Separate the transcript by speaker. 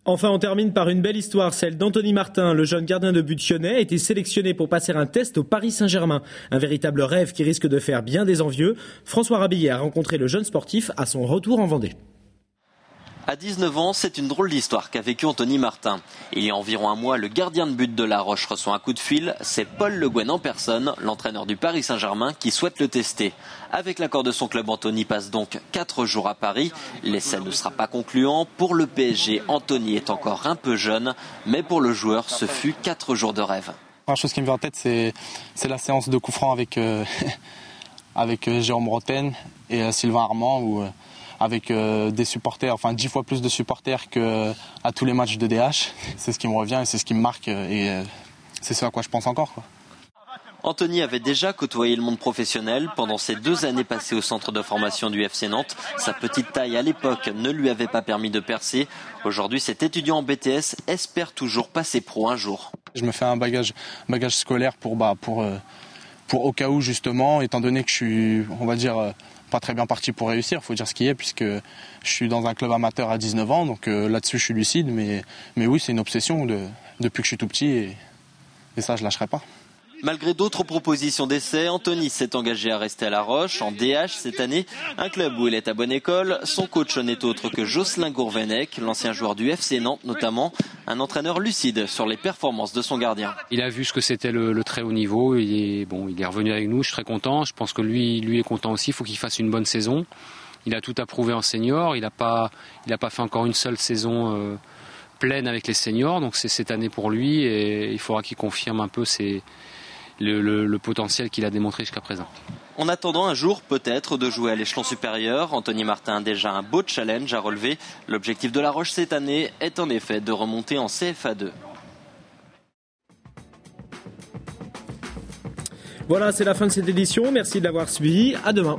Speaker 1: Enfin, on termine par une belle histoire, celle d'Anthony Martin. Le jeune gardien de but lyonnais a été sélectionné pour passer un test au Paris Saint-Germain. Un véritable rêve qui risque de faire bien des envieux. François Rabillet a rencontré le jeune sportif à son retour en Vendée.
Speaker 2: À 19 ans, c'est une drôle d'histoire qu'a vécu Anthony Martin. Il y a environ un mois, le gardien de but de La Roche reçoit un coup de fil. C'est Paul Le Guen en personne, l'entraîneur du Paris Saint-Germain, qui souhaite le tester. Avec l'accord de son club, Anthony passe donc 4 jours à Paris. L'essai ne sera pas concluant. Pour le PSG, Anthony est encore un peu jeune, mais pour le joueur, ce fut 4 jours de rêve.
Speaker 3: La chose qui me vient en tête, c'est la séance de coup franc avec Jérôme Roten et Sylvain Armand, où avec des supporters, enfin 10 fois plus de supporters qu'à tous les matchs de DH. C'est ce qui me revient et c'est ce qui me marque et c'est ce à quoi je pense encore, quoi.
Speaker 2: Anthony avait déjà côtoyé le monde professionnel pendant ses 2 années passées au centre de formation du FC Nantes. Sa petite taille à l'époque ne lui avait pas permis de percer. Aujourd'hui, cet étudiant en BTS espère toujours passer pro un jour.
Speaker 3: Je me fais un bagage scolaire pour au cas où, justement, étant donné que je suis, on va dire, pas très bien parti pour réussir, il faut dire ce qui est, puisque je suis dans un club amateur à 19 ans, donc là-dessus je suis lucide, mais oui, c'est une obsession depuis que je suis tout petit et ça je lâcherai pas.
Speaker 2: Malgré d'autres propositions d'essai, Anthony s'est engagé à rester à La Roche, en DH cette année, un club où il est à bonne école. Son coach n'est autre que Jocelyn Gourvenec, l'ancien joueur du FC Nantes notamment, un entraîneur lucide sur les performances de son gardien.
Speaker 4: Il a vu ce que c'était le très haut niveau, il est revenu avec nous, je suis très content, je pense que lui est content aussi, il faut qu'il fasse une bonne saison. Il a tout approuvé en senior, il n'a pas fait encore une seule saison pleine avec les seniors, donc c'est cette année pour lui et il faudra qu'il confirme un peu le potentiel qu'il a démontré jusqu'à présent.
Speaker 2: En attendant un jour peut-être de jouer à l'échelon supérieur, Anthony Martin a déjà un beau challenge à relever. L'objectif de La Roche cette année est en effet de remonter en CFA2.
Speaker 1: Voilà, c'est la fin de cette édition. Merci de l'avoir suivi. À demain.